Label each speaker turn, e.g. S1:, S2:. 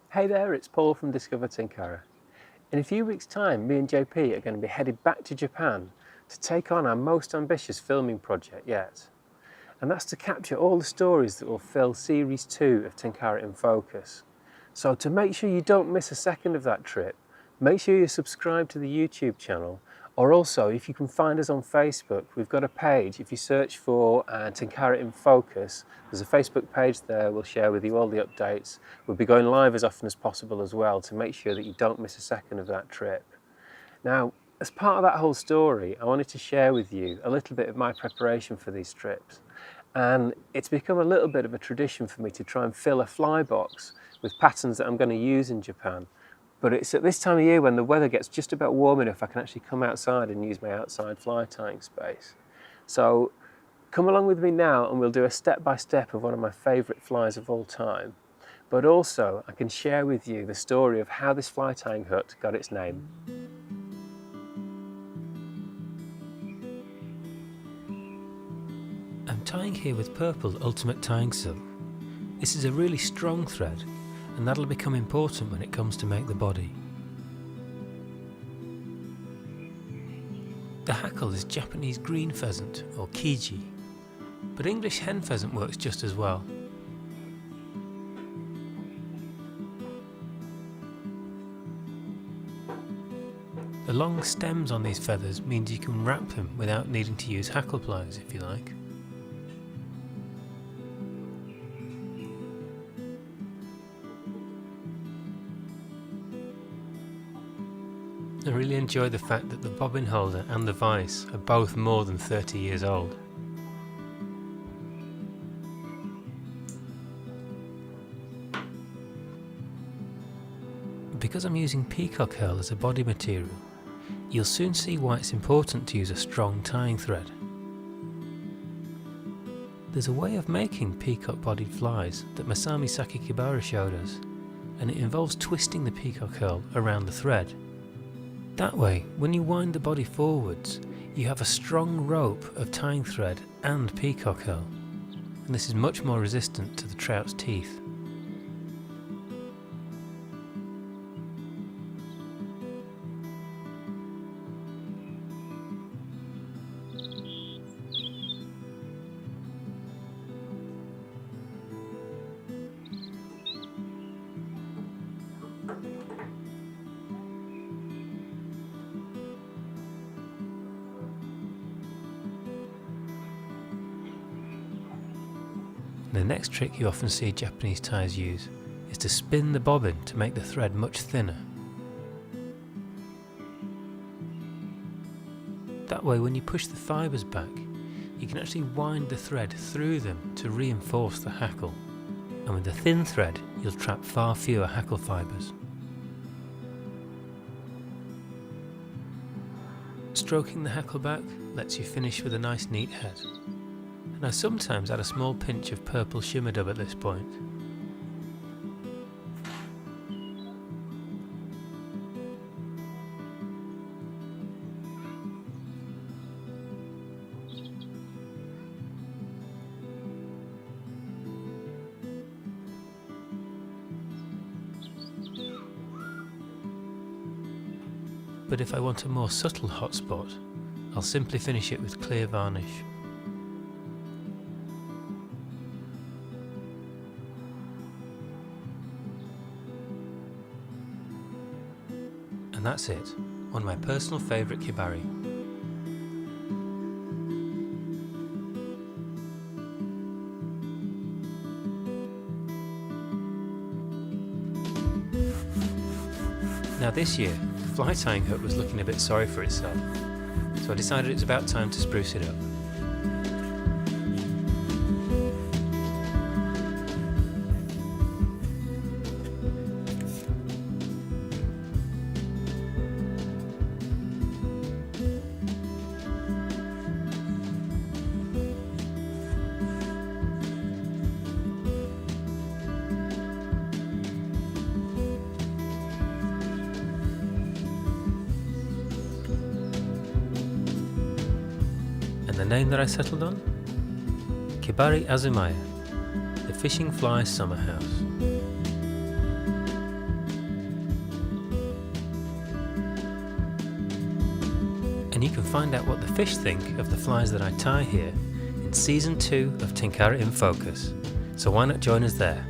S1: Hey there, it's Paul from Discover Tinkara. In a few weeks' time, me and JP are going to be headed back to Japan to take on our most ambitious filming project yet. And that's to capture all the stories that will fill Series 2 of Tinkara in Focus. So to make sure you don't miss a second of that trip, make sure you subscribe to the YouTube channel, or also if you can find us on Facebook, we've got a page. If you search for Tinkara in Focus, there's a Facebook page there. We'll share with you all the updates. We'll be going live as often as possible as well to make sure that you don't miss a second of that trip. Now, as part of that whole story, I wanted to share with you a little bit of my preparation for these trips. And it's become a little bit of a tradition for me to try and fill a fly box with patterns that I'm going to use in Japan. But it's at this time of year when the weather gets just about warm enough I can actually come outside and use my outside fly tying space. So come along with me now and we'll do a step-by-step of one of my favourite flies of all time. But also I can share with you the story of how this fly tying hut got its name.
S2: I'm tying here with purple ultimate tying silk. This is a really strong thread, and that'll become important when it comes to make the body. The hackle is Japanese green pheasant or kiji, but English hen pheasant works just as well. The long stems on these feathers means you can wrap them without needing to use hackle pliers if you like. I really enjoy the fact that the bobbin holder and the vise are both more than 30 years old. Because I'm using peacock herl as a body material, you'll soon see why it's important to use a strong tying thread. There's a way of making peacock-bodied flies that Masami Sakikibara showed us, and it involves twisting the peacock herl around the thread. That way, when you wind the body forwards, you have a strong rope of tying thread and peacock herl, and this is much more resistant to the trout's teeth. The next trick you often see Japanese tyers use is to spin the bobbin to make the thread much thinner. That way, when you push the fibres back, you can actually wind the thread through them to reinforce the hackle, and with the thin thread you'll trap far fewer hackle fibres. Stroking the hackle back lets you finish with a nice neat head. And I sometimes add a small pinch of purple shimmer dub at this point. But if I want a more subtle hot spot, I'll simply finish it with clear varnish. And that's it, one of my personal favourite kibari. Now this year, the fly tying hut was looking a bit sorry for itself, so I decided it was about time to spruce it up. And the name that I settled on? Kibari Azumaya, the fishing fly summer house. and you can find out what the fish think of the flies that I tie here in Season 2 of Tenkara in Focus, so why not join us there?